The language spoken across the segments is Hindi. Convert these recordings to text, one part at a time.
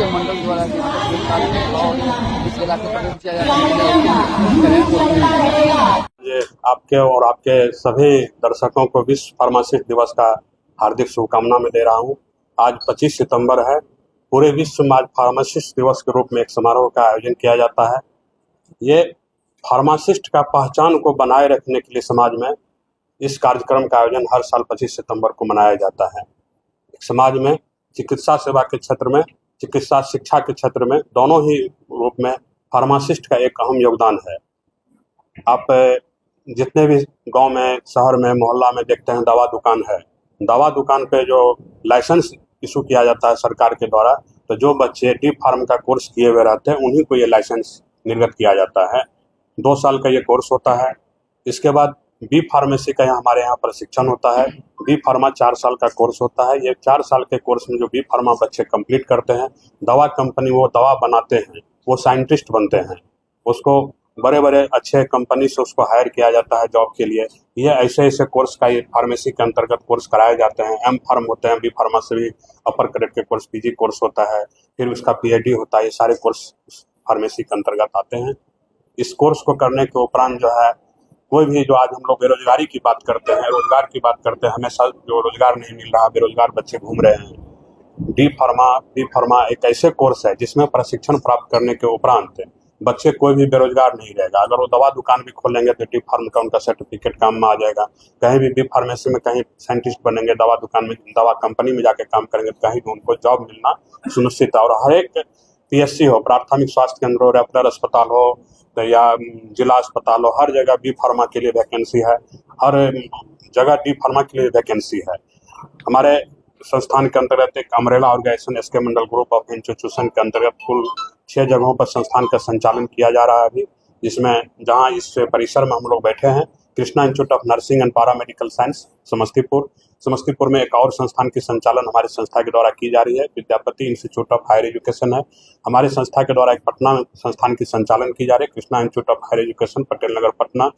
के मंडल द्वारा इस इलाके पर किया जाता ये आपके और आपके सभी दर्शकों को विश्व फार्मासिस्ट दिवस का हार्दिक शुभकामना मैं दे रहा हूँ। आज 25 सितंबर है। पूरे विश्व में आज फार्मासिस्ट दिवस के रूप में एक समारोह का आयोजन किया जाता है। ये फार्मासिस्ट का पहचान को बनाए रखने के लिए समाज में इस कार्यक्रम का आयोजन हर साल 25 सितंबर को मनाया जाता है। समाज में चिकित्सा सेवा के क्षेत्र में, चिकित्सा शिक्षा के क्षेत्र में, दोनों ही रूप में फार्मासिस्ट का एक अहम योगदान है। आप जितने भी गांव में, शहर में, मोहल्ला में देखते हैं दवा दुकान है। दवा दुकान पे जो लाइसेंस इशू किया जाता है सरकार के द्वारा, तो जो बच्चे डी फार्म का कोर्स किए हुए रहते हैं उन्हीं को ये लाइसेंस निर्गत किया जाता है। 2 साल का ये कोर्स होता है। इसके बाद बी फार्मेसी का हमारे यहाँ प्रशिक्षण होता है। बी फार्मा 4 साल का कोर्स होता है। ये 4 साल के कोर्स में जो बी फार्मा बच्चे कंप्लीट करते हैं, दवा कंपनी वो दवा बनाते हैं, वो साइंटिस्ट बनते हैं। उसको बड़े बड़े अच्छे कंपनी से उसको हायर किया जाता है जॉब के लिए। ये ऐसे ऐसे कोर्स का ये फार्मेसी के अंतर्गत कोर्स कराए जाते हैं। एम फार्म होते हैं, बी फार्मा से भी अपर ग्रेड के कोर्स, पीजी कोर्स होता है, फिर उसका पीएचडी होता है। ये सारे कोर्स फार्मेसी के अंतर्गत आते हैं। इस कोर्स को करने के उपरांत जो है कोई भी, जो आज हम लोग बेरोजगारी की बात करते हैं, रोजगार की बात करते हैं, हमेशा जो रोजगार नहीं मिल रहा, बेरोजगार बच्चे घूम रहे हैं। बी फार्मा एक ऐसे कोर्स है जिसमें प्रशिक्षण प्राप्त करने के उपरांत बच्चे कोई भी बेरोजगार नहीं रहेगा। अगर वो दवा दुकान भी खोलेंगे तो डी फार्म का उनका सर्टिफिकेट काम में आ जाएगा। कहीं भी बी फार्मेसी में कहीं साइंटिस्ट बनेंगे, दवा दुकान में, दवा कंपनी में जाके काम करेंगे तो कहीं भी उनको जॉब मिलना सुनिश्चित है। और हर एक पीएचसी हो, प्राथमिक स्वास्थ्य केंद्र हो, रेफरल अस्पताल हो या जिला अस्पताल हो, हर जगह बी फार्मा के लिए वैकेंसी है। हर जगह डी फार्मा के लिए वैकेंसी है। हमारे संस्थान के अंतर्गत एक umbrella organisation SK Mandal group of institution के अंतर्गत कुल 6 जगहों पर संस्थान का संचालन किया जा रहा है अभी, जिसमें जहां इस परिसर में हम लोग बैठे हैं, Krishna institute of nursing and paramedical science Samastipur में एक और संस्थान की संचालन हमारी संस्था के द्वारा की जा रही है। Vidyapati institute of higher education है, हमारी संस्था के द्वारा एक पटना संस्थान की संचालन की जा रही है, Krishna institute of higher education Patel Nagar Patna.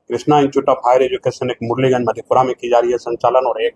Krishna institute of higher education एक मुरलीगंज मधेपुरा में की जा रही है संचालन, और एक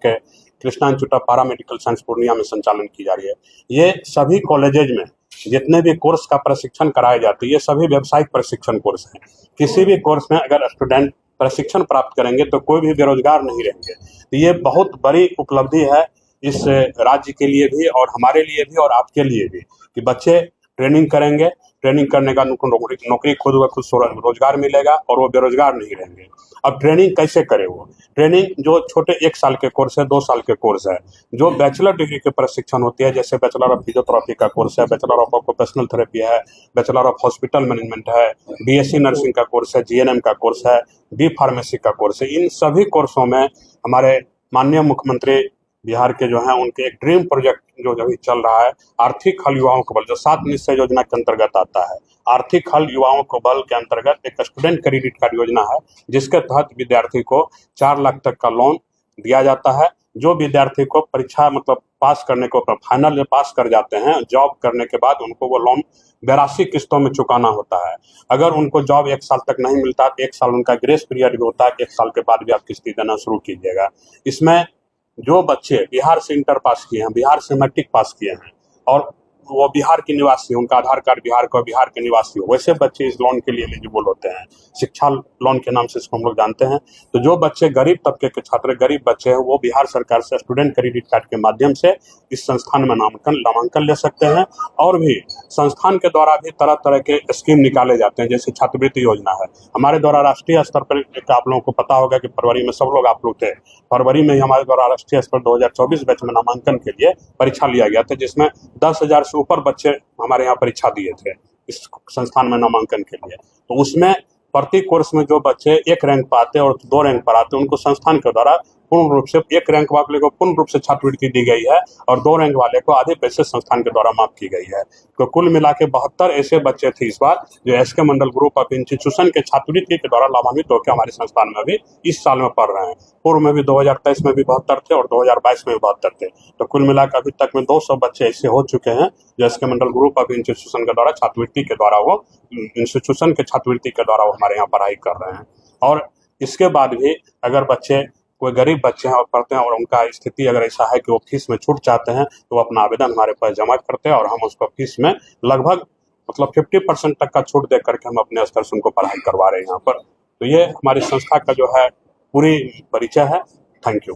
Krishna institute of paramedical science Purnia में संचालन की जा रही है। ये सभी कॉलेजेज में जितने भी कोर्स का प्रशिक्षण कराए जाते हैं, ये सभी व्यावसायिक प्रशिक्षण कोर्स हैं। किसी भी कोर्स में अगर स्टूडेंट प्रशिक्षण प्राप्त करेंगे तो कोई भी बेरोजगार नहीं रहेंगे। तो ये बहुत बड़ी उपलब्धि है इस राज्य के लिए भी और हमारे लिए भी और आपके लिए भी, कि बच्चे ट्रेनिंग करेंगे, ट्रेनिंग करने का नौकरी खुद व खुद रोजगार मिलेगा और वो बेरोजगार नहीं रहेंगे। अब ट्रेनिंग कैसे करें? वो ट्रेनिंग जो छोटे 1 साल के कोर्स है, 2 साल के कोर्स है, जो बैचलर डिग्री के प्रशिक्षण होती है, जैसे बैचलर ऑफ फिजियोथेरेपी का कोर्स है, बैचलर ऑफ ऑक्यूपेशनल थेरेपी है, बैचलर ऑफ हॉस्पिटल मैनेजमेंट है, बीएससी नर्सिंग का कोर्स है, जीएनएम का कोर्स है, बी फार्मेसी का कोर्स है। इन सभी कोर्सों में हमारे माननीय मुख्यमंत्री बिहार के जो हैं, उनके एक ड्रीम प्रोजेक्ट जो अभी चल रहा है, आर्थिक हल युवाओं को बल, जो 7 निश्चय योजना के अंतर्गत आता है। आर्थिक हल युवाओं को बल के अंतर्गत एक स्टूडेंट क्रेडिट कार्ड योजना है, जिसके तहत विद्यार्थी को 4 लाख तक का लोन दिया जाता है। जो विद्यार्थी को परीक्षा मतलब पास करने को, फाइनल में पास कर जाते हैं, जॉब करने के बाद उनको वो लोन 82 किस्तों में चुकाना होता है। अगर उनको जॉब 1 साल तक नहीं मिलता, 1 साल उनका ग्रेस पीरियड भी होता है, 1 साल के बाद भी आप किस्ती देना शुरू कीजिएगा। इसमें जो बच्चे बिहार से इंटर पास किए हैं, बिहार से मैट्रिक पास किए हैं और वो बिहार के निवासी, उनका आधार कार्ड बिहार का, बिहार के निवासी हो, वैसे बच्चे इस लोन के लिए एलिजिबल होते हैं। शिक्षा लोन के नाम से इसको हम लोग जानते हैं। तो जो बच्चे गरीब तबके के छात्र, गरीब बच्चे हैं, वो बिहार सरकार से स्टूडेंट क्रेडिट कार्ड के माध्यम से इस संस्थान में नामांकन ले सकते हैं। और भी संस्थान के द्वारा भी तरह तरह के स्कीम निकाले जाते हैं, जैसे छात्रवृत्ति योजना है हमारे द्वारा राष्ट्रीय स्तर पर। आप लोगों को पता होगा कि फरवरी में सब लोग आप लोग थे, फरवरी में ही हमारे द्वारा राष्ट्रीय स्तर 2024 बैच में नामांकन के लिए परीक्षा लिया गया था, जिसमें 10,000 से ऊपर बच्चे हमारे यहाँ परीक्षा दिए थे इस संस्थान में नामांकन के लिए। तो उसमें प्रति कोर्स में जो बच्चे 1 रैंक पर आते और 2 रैंक पर आते, उनको संस्थान के द्वारा पूर्ण रूप से 1 रैंक वाले को पूर्ण रूप से छात्रवृत्ति दी गई है और 2 रैंक वाले को आधे पैसे संस्थान के द्वारा माफ की गई है। तो कुल मिला के 72 ऐसे बच्चे थे इस बार जो SK Mandal group of institution के छात्रवृत्ति के द्वारा लाभान्वित होकर हमारे संस्थान में भी इस साल में पढ़ रहे हैं। पूर्व में भी 2023 में भी 72 थे और 2022 में भी 72 थे। तो कुल मिलाकर अभी तक में 200 बच्चे ऐसे हो चुके हैं जो SK Mandal group of institution के द्वारा छात्रवृत्ति के द्वारा वो इंस्टीट्यूशन के छात्रवृत्ति के द्वारा वो हमारे यहाँ पढ़ाई कर रहे हैं। और इसके बाद भी अगर बच्चे कोई गरीब बच्चे हैं और पढ़ते हैं और उनका स्थिति अगर ऐसा है कि वो फीस में छूट चाहते हैं तो वो अपना आवेदन हमारे पास जमा करते हैं और हम उसको फीस में लगभग मतलब 50% तक का छूट दे करके हम अपने स्तर से उनको पढ़ाई करवा रहे हैं यहाँ पर। तो ये हमारी संस्था का जो है पूरी परिचय है। Thank you.